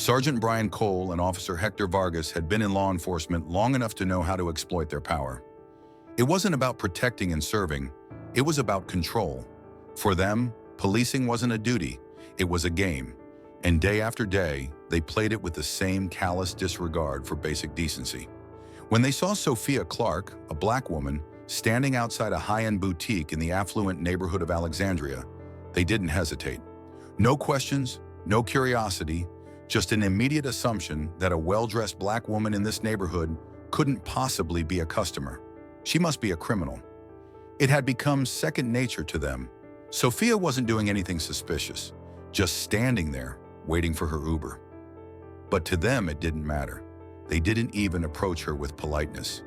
Sergeant Brian Cole and Officer Hector Vargas had been in law enforcement long enough to know how to exploit their power. It wasn't about protecting and serving, it was about control. For them, policing wasn't a duty, it was a game. And day after day, they played it with the same callous disregard for basic decency. When they saw Sophia Clark, a black woman, standing outside a high-end boutique in the affluent neighborhood of Alexandria, they didn't hesitate. No questions, no curiosity, just an immediate assumption that a well-dressed black woman in this neighborhood couldn't possibly be a customer. She must be a criminal. It had become second nature to them. Sophia wasn't doing anything suspicious, just standing there, waiting for her Uber. But to them, it didn't matter. They didn't even approach her with politeness.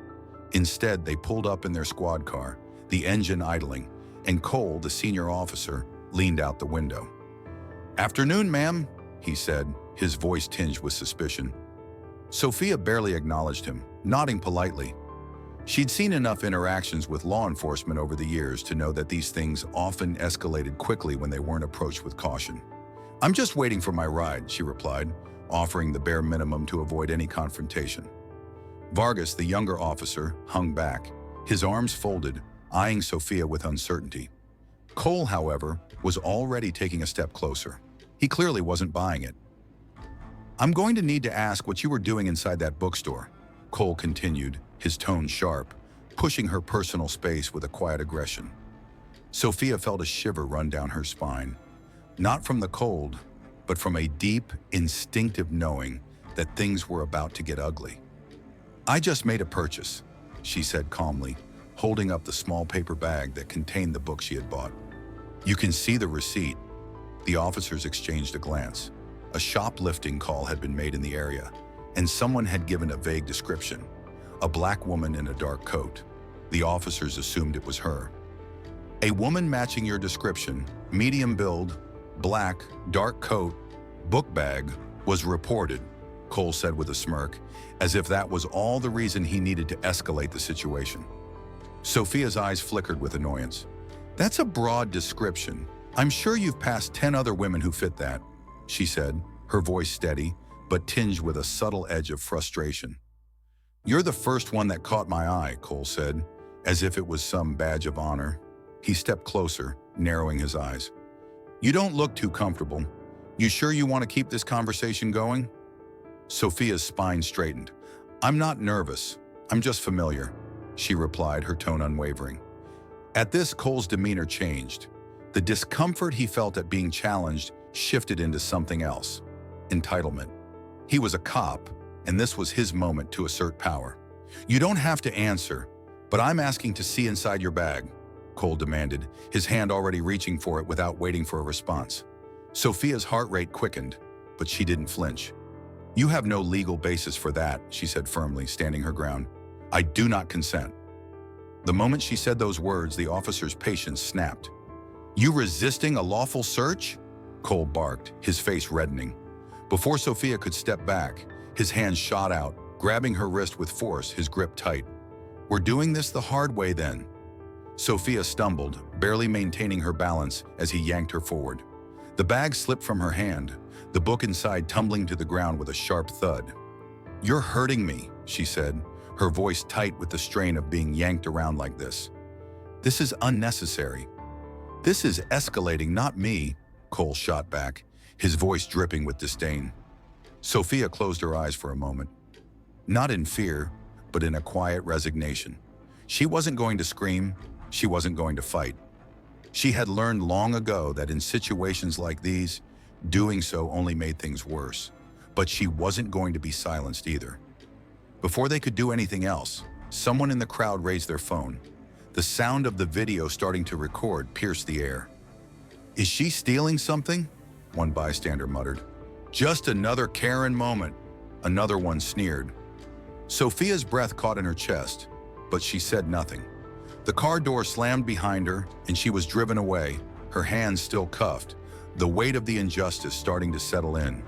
Instead, they pulled up in their squad car, the engine idling, and Cole, the senior officer, leaned out the window. "Afternoon, ma'am," he said, his voice tinged with suspicion. Sophia barely acknowledged him, nodding politely. She'd seen enough interactions with law enforcement over the years to know that these things often escalated quickly when they weren't approached with caution. "I'm just waiting for my ride," she replied, offering the bare minimum to avoid any confrontation. Vargas, the younger officer, hung back, his arms folded, eyeing Sophia with uncertainty. Cole, however, was already taking a step closer. He clearly wasn't buying it. "I'm going to need to ask what you were doing inside that bookstore," Cole continued, his tone sharp, pushing her personal space with a quiet aggression. Sophia felt a shiver run down her spine, not from the cold, but from a deep, instinctive knowing that things were about to get ugly. "I just made a purchase," she said calmly, holding up the small paper bag that contained the book she had bought. "You can see the receipt." The officers exchanged a glance. A shoplifting call had been made in the area, and someone had given a vague description. A black woman in a dark coat. The officers assumed it was her. "A woman matching your description, medium build, black, dark coat, book bag, was reported," Cole said with a smirk, as if that was all the reason he needed to escalate the situation. Sophia's eyes flickered with annoyance. "That's a broad description. I'm sure you've passed 10 other women who fit that," she said, her voice steady, but tinged with a subtle edge of frustration. "You're the first one that caught my eye," Cole said, as if it was some badge of honor. He stepped closer, narrowing his eyes. "You don't look too comfortable. You sure you want to keep this conversation going?" Sophia's spine straightened. "I'm not nervous. I'm just familiar," she replied, her tone unwavering. At this, Cole's demeanor changed. The discomfort he felt at being challenged shifted into something else. Entitlement. He was a cop, and this was his moment to assert power. "You don't have to answer, but I'm asking to see inside your bag," Cole demanded, his hand already reaching for it without waiting for a response. Sophia's heart rate quickened, but she didn't flinch. "You have no legal basis for that," she said firmly, standing her ground. "I do not consent." The moment she said those words, the officer's patience snapped. "You resisting a lawful search?" Cole barked, his face reddening. Before Sophia could step back, his hand shot out, grabbing her wrist with force, his grip tight. "We're doing this the hard way then." Sophia stumbled, barely maintaining her balance as he yanked her forward. The bag slipped from her hand, the book inside tumbling to the ground with a sharp thud. "You're hurting me," she said, her voice tight with the strain of being yanked around like this. "This is unnecessary." "This is escalating, not me," Cole shot back, his voice dripping with disdain. Sophia closed her eyes for a moment. Not in fear, but in a quiet resignation. She wasn't going to scream, she wasn't going to fight. She had learned long ago that in situations like these, doing so only made things worse. But she wasn't going to be silenced either. Before they could do anything else, someone in the crowd raised their phone. The sound of the video starting to record pierced the air. "Is she stealing something?" one bystander muttered. "Just another Karen moment," another one sneered. Sophia's breath caught in her chest, but she said nothing. The car door slammed behind her, and she was driven away, her hands still cuffed, the weight of the injustice starting to settle in.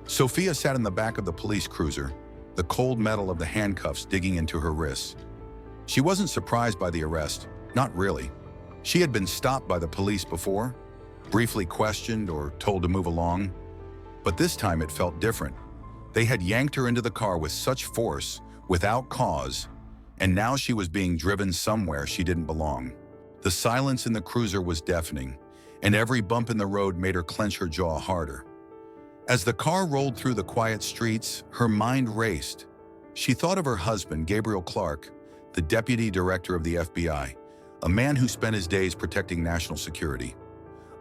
Sophia sat in the back of the police cruiser, the cold metal of the handcuffs digging into her wrists. She wasn't surprised by the arrest, not really. She had been stopped by the police before, briefly questioned or told to move along. But this time it felt different. They had yanked her into the car with such force, without cause, and now she was being driven somewhere she didn't belong. The silence in the cruiser was deafening, and every bump in the road made her clench her jaw harder. As the car rolled through the quiet streets, her mind raced. She thought of her husband, Gabriel Clark, the deputy director of the FBI, a man who spent his days protecting national security,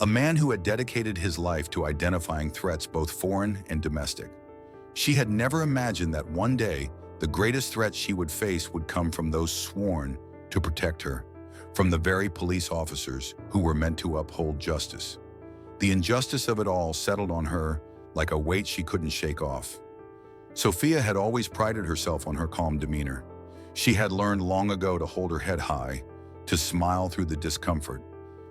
a man who had dedicated his life to identifying threats both foreign and domestic. She had never imagined that one day, the greatest threat she would face would come from those sworn to protect her, from the very police officers who were meant to uphold justice. The injustice of it all settled on her like a weight she couldn't shake off. Sophia had always prided herself on her calm demeanor. She had learned long ago to hold her head high, to smile through the discomfort,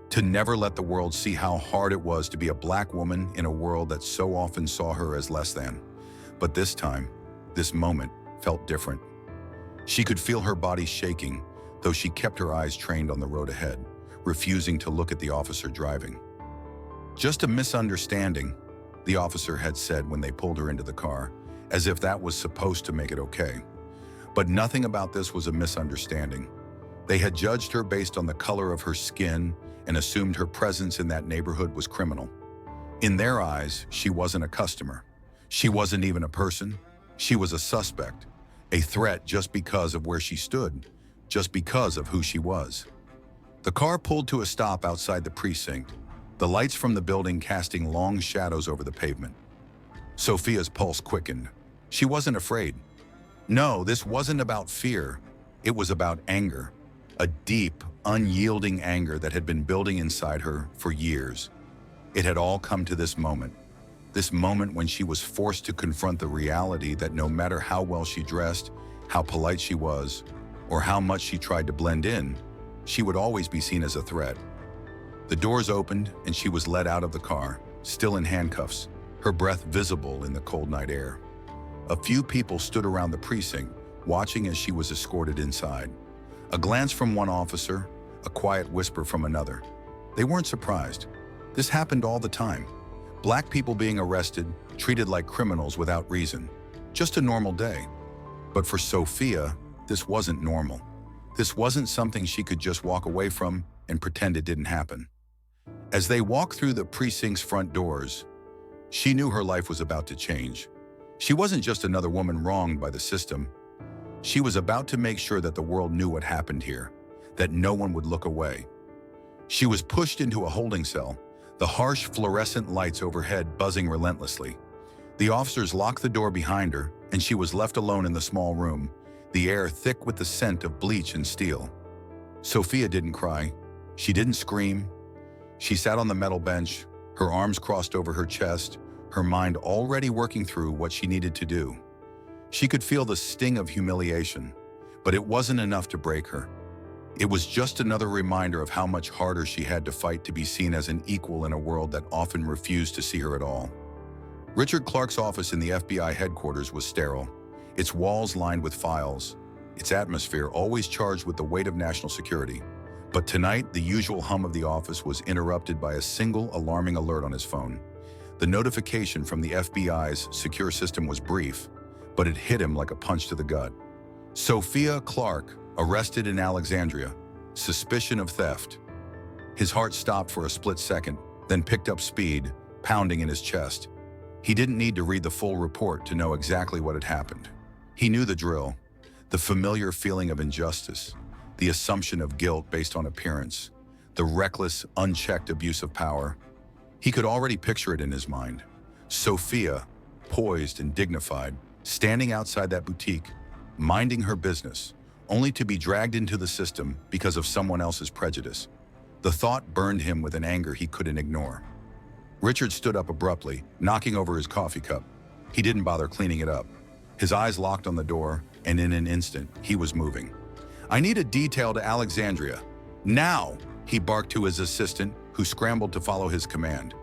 to never let the world see how hard it was to be a black woman in a world that so often saw her as less than. But this time, this moment, felt different. She could feel her body shaking, though she kept her eyes trained on the road ahead, refusing to look at the officer driving. "Just a misunderstanding," the officer had said when they pulled her into the car, as if that was supposed to make it okay. But nothing about this was a misunderstanding. They had judged her based on the color of her skin and assumed her presence in that neighborhood was criminal. In their eyes, she wasn't a customer. She wasn't even a person. She was a suspect, a threat just because of where she stood, just because of who she was. The car pulled to a stop outside the precinct, the lights from the building casting long shadows over the pavement. Sophia's pulse quickened. She wasn't afraid. No, this wasn't about fear. It was about anger, a deep, unyielding anger that had been building inside her for years. It had all come to this moment when she was forced to confront the reality that no matter how well she dressed, how polite she was, or how much she tried to blend in, she would always be seen as a threat. The doors opened and she was led out of the car, still in handcuffs, her breath visible in the cold night air. A few people stood around the precinct, watching as she was escorted inside. A glance from one officer, a quiet whisper from another. They weren't surprised. This happened all the time. Black people being arrested, treated like criminals without reason. Just a normal day. But for Sophia, this wasn't normal. This wasn't something she could just walk away from and pretend it didn't happen. As they walked through the precinct's front doors, she knew her life was about to change. She wasn't just another woman wronged by the system. She was about to make sure that the world knew what happened here, that no one would look away. She was pushed into a holding cell, the harsh fluorescent lights overhead buzzing relentlessly. The officers locked the door behind her, and she was left alone in the small room, the air thick with the scent of bleach and steel. Sophia didn't cry. She didn't scream. She sat on the metal bench, her arms crossed over her chest, her mind already working through what she needed to do. She could feel the sting of humiliation, but it wasn't enough to break her. It was just another reminder of how much harder she had to fight to be seen as an equal in a world that often refused to see her at all. Richard Clark's office in the FBI headquarters was sterile, its walls lined with files, its atmosphere always charged with the weight of national security. But tonight, the usual hum of the office was interrupted by a single alarming alert on his phone. The notification from the FBI's secure system was brief, but it hit him like a punch to the gut. Sophia Clark, arrested in Alexandria, suspicion of theft. His heart stopped for a split second, then picked up speed, pounding in his chest. He didn't need to read the full report to know exactly what had happened. He knew the drill, the familiar feeling of injustice, the assumption of guilt based on appearance, the reckless, unchecked abuse of power. He could already picture it in his mind. Sophia, poised and dignified, standing outside that boutique, minding her business, only to be dragged into the system because of someone else's prejudice. The thought burned him with an anger he couldn't ignore. Richard stood up abruptly, knocking over his coffee cup. He didn't bother cleaning it up. His eyes locked on the door, and in an instant, he was moving. "I need a detail to Alexandria. Now!" he barked to his assistant, who scrambled to follow his command.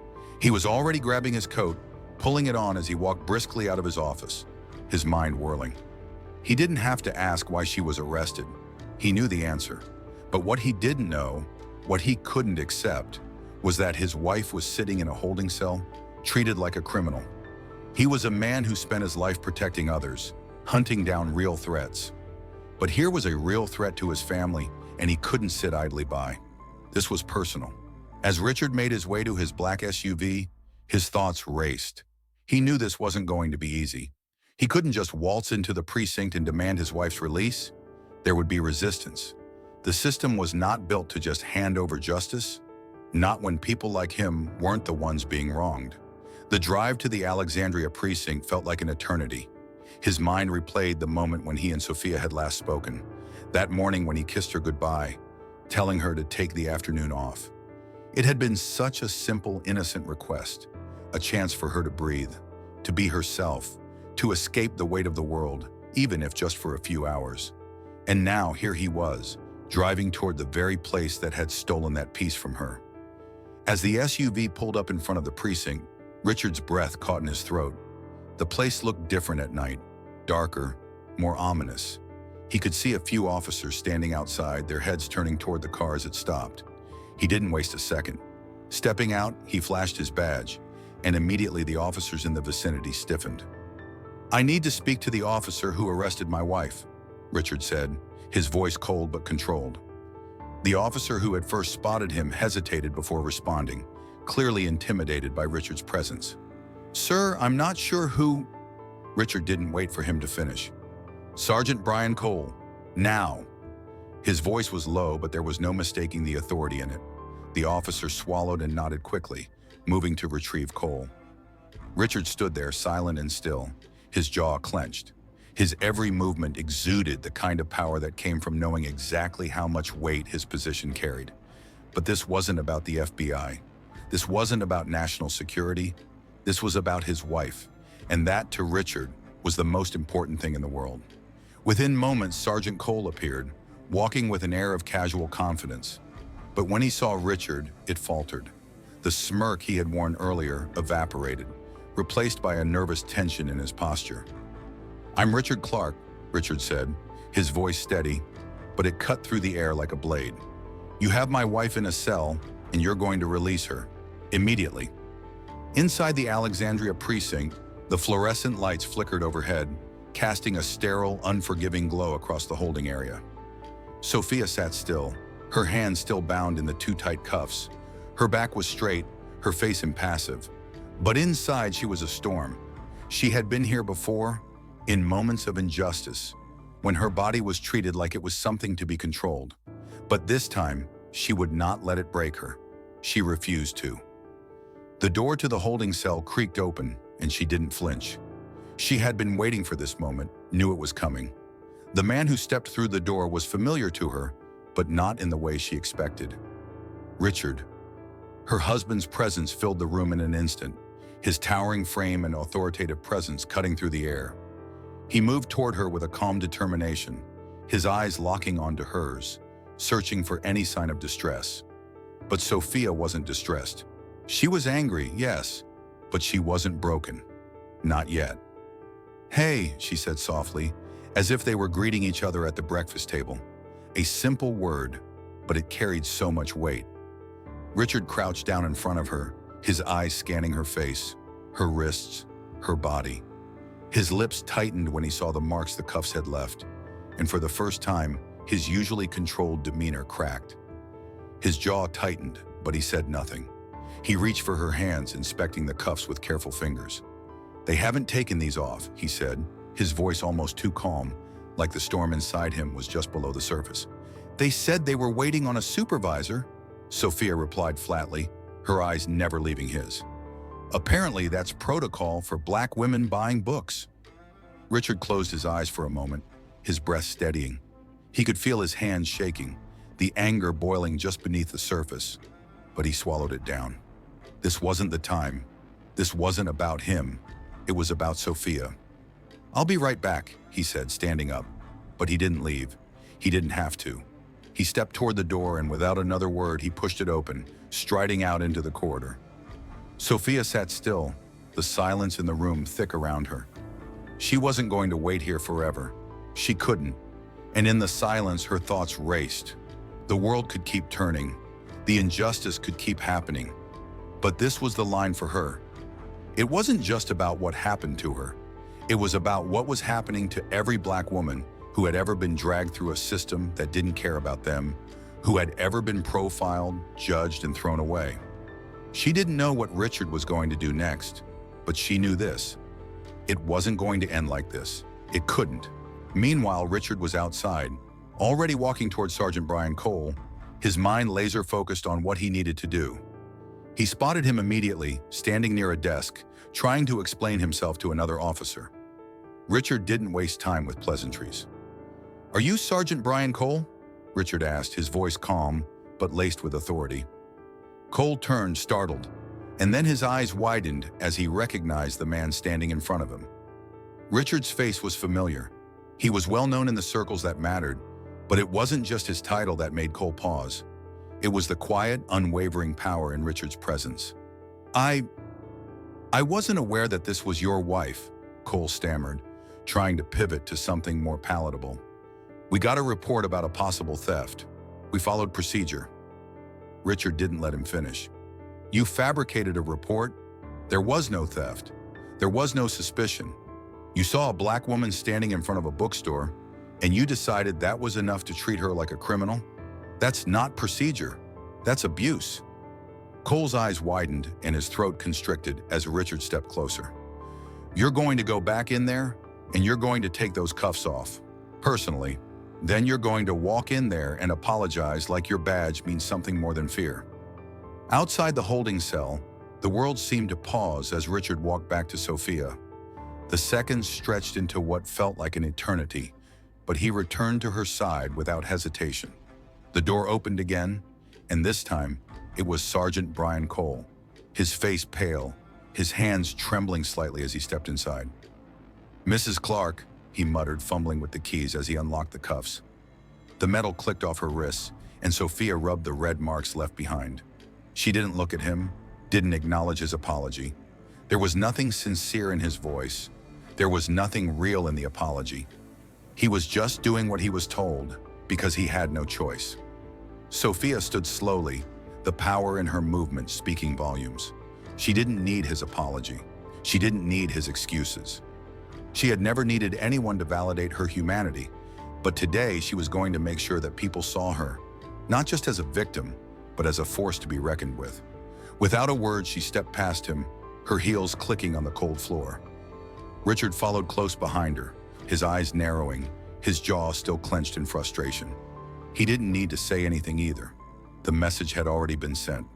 He was already grabbing his coat, pulling it on as he walked briskly out of his office, his mind whirling. He didn't have to ask why she was arrested. He knew the answer. But what he didn't know, what he couldn't accept, was that his wife was sitting in a holding cell, treated like a criminal. He was a man who spent his life protecting others, hunting down real threats. But here was a real threat to his family, and he couldn't sit idly by. This was personal. As Richard made his way to his black SUV, his thoughts raced. He knew this wasn't going to be easy. He couldn't just waltz into the precinct and demand his wife's release. There would be resistance. The system was not built to just hand over justice, not when people like him weren't the ones being wronged. The drive to the Alexandria precinct felt like an eternity. His mind replayed the moment when he and Sophia had last spoken, that morning when he kissed her goodbye, telling her to take the afternoon off. It had been such a simple, innocent request, a chance for her to breathe, to be herself, to escape the weight of the world, even if just for a few hours. And now here he was, driving toward the very place that had stolen that peace from her. As the SUV pulled up in front of the precinct, Richard's breath caught in his throat. The place looked different at night, darker, more ominous. He could see a few officers standing outside, their heads turning toward the cars it stopped. He didn't waste a second. Stepping out, he flashed his badge, and immediately the officers in the vicinity stiffened. "I need to speak to the officer who arrested my wife," Richard said, his voice cold but controlled. The officer who had first spotted him hesitated before responding, clearly intimidated by Richard's presence. "Sir, I'm not sure who—" Richard didn't wait for him to finish. "Sergeant Brian Cole, now." His voice was low, but there was no mistaking the authority in it. The officer swallowed and nodded quickly, moving to retrieve Cole. Richard stood there, silent and still, his jaw clenched. His every movement exuded the kind of power that came from knowing exactly how much weight his position carried. But this wasn't about the FBI. This wasn't about national security. This was about his wife, and that, to Richard, was the most important thing in the world. Within moments, Sergeant Cole appeared, walking with an air of casual confidence. But when he saw Richard, it faltered. The smirk he had worn earlier evaporated, replaced by a nervous tension in his posture. "I'm Richard Clark," Richard said, his voice steady, but it cut through the air like a blade. "You have my wife in a cell, and you're going to release her. Immediately." Inside the Alexandria precinct, the fluorescent lights flickered overhead, casting a sterile, unforgiving glow across the holding area. Sophia sat still, her hands still bound in the too tight cuffs. Her back was straight, her face impassive. But inside she was a storm. She had been here before, in moments of injustice, when her body was treated like it was something to be controlled. But this time, she would not let it break her. She refused to. The door to the holding cell creaked open, and she didn't flinch. She had been waiting for this moment, knew it was coming. The man who stepped through the door was familiar to her, but not in the way she expected. Richard. Her husband's presence filled the room in an instant, his towering frame and authoritative presence cutting through the air. He moved toward her with a calm determination, his eyes locking onto hers, searching for any sign of distress. But Sophia wasn't distressed. She was angry, yes, but she wasn't broken. Not yet. "Hey," she said softly, as if they were greeting each other at the breakfast table. A simple word, but it carried so much weight. Richard crouched down in front of her, his eyes scanning her face, her wrists, her body. His lips tightened when he saw the marks the cuffs had left, and for the first time, his usually controlled demeanor cracked. His jaw tightened, but he said nothing. He reached for her hands, inspecting the cuffs with careful fingers. "They haven't taken these off," he said, his voice almost too calm, like the storm inside him was just below the surface. "They said they were waiting on a supervisor," Sophia replied flatly, her eyes never leaving his. "Apparently that's protocol for black women buying books." Richard closed his eyes for a moment, his breath steadying. He could feel his hands shaking, the anger boiling just beneath the surface, but he swallowed it down. This wasn't the time. This wasn't about him. It was about Sophia. "I'll be right back," he said, standing up. But he didn't leave. He didn't have to. He stepped toward the door, and without another word, he pushed it open, striding out into the corridor. Sophia sat still, the silence in the room thick around her. She wasn't going to wait here forever. She couldn't. And in the silence, her thoughts raced. The world could keep turning. The injustice could keep happening. But this was the line for her. It wasn't just about what happened to her. It was about what was happening to every Black woman who had ever been dragged through a system that didn't care about them, who had ever been profiled, judged, and thrown away. She didn't know what Richard was going to do next, but she knew this. It wasn't going to end like this. It couldn't. Meanwhile, Richard was outside, already walking towards Sergeant Brian Cole, his mind laser-focused on what he needed to do. He spotted him immediately, standing near a desk, trying to explain himself to another officer. Richard didn't waste time with pleasantries. "Are you Sergeant Brian Cole?" Richard asked, his voice calm, but laced with authority. Cole turned, startled, and then his eyes widened as he recognized the man standing in front of him. Richard's face was familiar. He was well known in the circles that mattered, but it wasn't just his title that made Cole pause. It was the quiet, unwavering power in Richard's presence. I wasn't aware that this was your wife," Cole stammered, trying to pivot to something more palatable. "We got a report about a possible theft. We followed procedure." Richard didn't let him finish. "You fabricated a report? There was no theft. There was no suspicion. You saw a Black woman standing in front of a bookstore, and you decided that was enough to treat her like a criminal? That's not procedure. That's abuse." Cole's eyes widened and his throat constricted as Richard stepped closer. "You're going to go back in there, and you're going to take those cuffs off, personally. Then you're going to walk in there and apologize like your badge means something more than fear." Outside the holding cell, the world seemed to pause as Richard walked back to Sophia. The seconds stretched into what felt like an eternity, but he returned to her side without hesitation. The door opened again, and this time, it was Sergeant Brian Cole, his face pale, his hands trembling slightly as he stepped inside. "Mrs. Clark," he muttered, fumbling with the keys as he unlocked the cuffs. The metal clicked off her wrists, and Sophia rubbed the red marks left behind. She didn't look at him, didn't acknowledge his apology. There was nothing sincere in his voice. There was nothing real in the apology. He was just doing what he was told because he had no choice. Sophia stood slowly, the power in her movement speaking volumes. She didn't need his apology. She didn't need his excuses. She had never needed anyone to validate her humanity, but today she was going to make sure that people saw her, not just as a victim, but as a force to be reckoned with. Without a word, she stepped past him, her heels clicking on the cold floor. Richard followed close behind her, his eyes narrowing, his jaw still clenched in frustration. He didn't need to say anything either. The message had already been sent.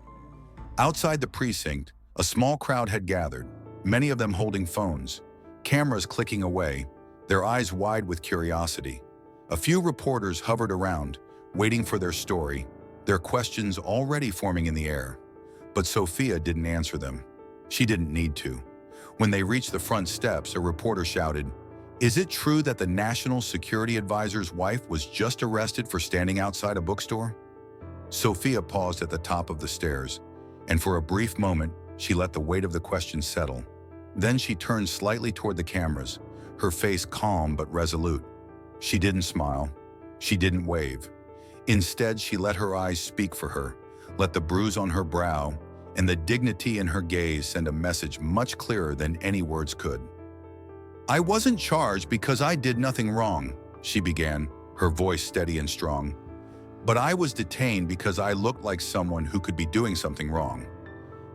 Outside the precinct, a small crowd had gathered, many of them holding phones, cameras clicking away, their eyes wide with curiosity. A few reporters hovered around, waiting for their story, their questions already forming in the air. But Sophia didn't answer them. She didn't need to. When they reached the front steps, a reporter shouted, "Is it true that the National Security Advisor's wife was just arrested for standing outside a bookstore?" Sophia paused at the top of the stairs, and for a brief moment, she let the weight of the question settle. Then she turned slightly toward the cameras, her face calm but resolute. She didn't smile. She didn't wave. Instead, she let her eyes speak for her, let the bruise on her brow and the dignity in her gaze send a message much clearer than any words could. "I wasn't charged because I did nothing wrong," she began, her voice steady and strong. "But I was detained because I looked like someone who could be doing something wrong.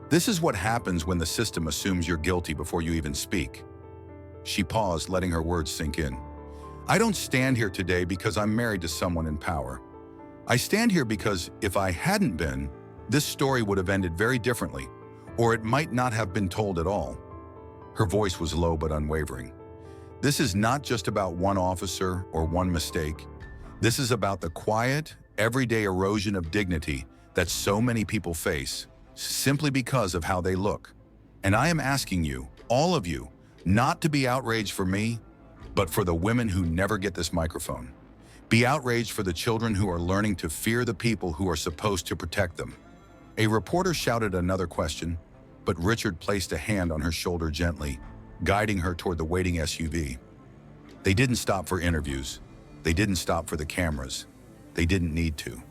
This is what happens when the system assumes you're guilty before you even speak." She paused, letting her words sink in. "I don't stand here today because I'm married to someone in power. I stand here because if I hadn't been, this story would have ended very differently, or it might not have been told at all." Her voice was low but unwavering. "This is not just about one officer or one mistake. This is about the quiet, everyday erosion of dignity that so many people face, simply because of how they look. And I am asking you, all of you, not to be outraged for me, but for the women who never get this microphone. Be outraged for the children who are learning to fear the people who are supposed to protect them." A reporter shouted another question, but Richard placed a hand on her shoulder gently, guiding her toward the waiting SUV. They didn't stop for interviews. They didn't stop for the cameras. They didn't need to.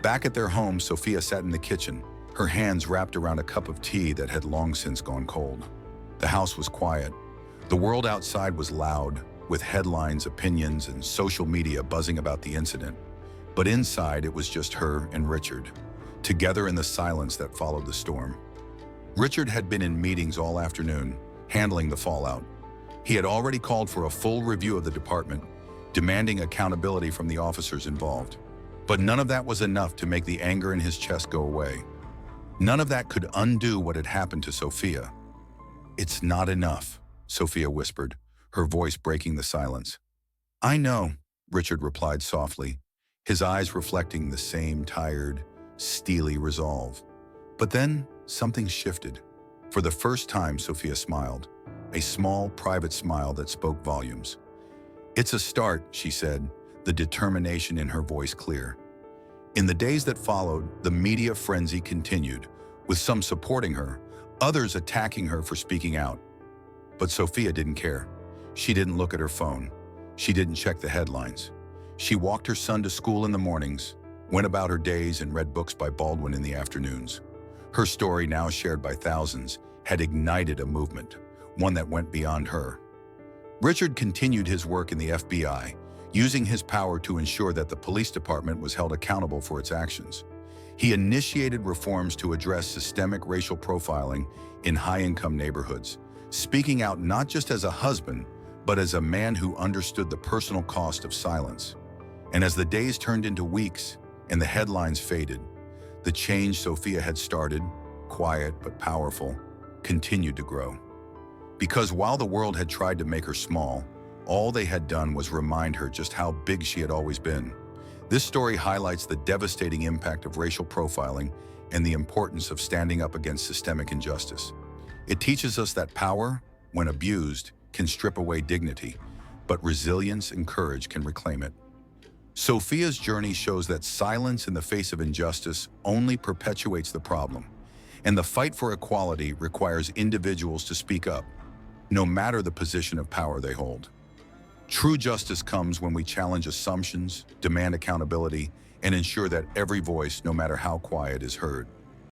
Back at their home, Sophia sat in the kitchen, her hands wrapped around a cup of tea that had long since gone cold. The house was quiet. The world outside was loud, with headlines, opinions, and social media buzzing about the incident. But inside, it was just her and Richard, together in the silence that followed the storm. Richard had been in meetings all afternoon, handling the fallout. He had already called for a full review of the department, demanding accountability from the officers involved. But none of that was enough to make the anger in his chest go away. None of that could undo what had happened to Sophia. "It's not enough," Sophia whispered, her voice breaking the silence. "I know," Richard replied softly, his eyes reflecting the same tired, steely resolve. But then something shifted. For the first time, Sophia smiled, a small, private smile that spoke volumes. "It's a start," she said, the determination in her voice clear. In the days that followed, the media frenzy continued, with some supporting her, others attacking her for speaking out. But Sophia didn't care. She didn't look at her phone. She didn't check the headlines. She walked her son to school in the mornings, went about her days and read books by Baldwin in the afternoons. Her story, now shared by thousands, had ignited a movement, one that went beyond her. Richard continued his work in the FBI, using his power to ensure that the police department was held accountable for its actions. He initiated reforms to address systemic racial profiling in high-income neighborhoods, speaking out not just as a husband, but as a man who understood the personal cost of silence. And as the days turned into weeks and the headlines faded, the change Sophia had started, quiet but powerful, continued to grow. Because while the world had tried to make her small, all they had done was remind her just how big she had always been. This story highlights the devastating impact of racial profiling and the importance of standing up against systemic injustice. It teaches us that power, when abused, can strip away dignity, but resilience and courage can reclaim it. Sophia's journey shows that silence in the face of injustice only perpetuates the problem, and the fight for equality requires individuals to speak up, no matter the position of power they hold. True justice comes when we challenge assumptions, demand accountability, and ensure that every voice, no matter how quiet, is heard.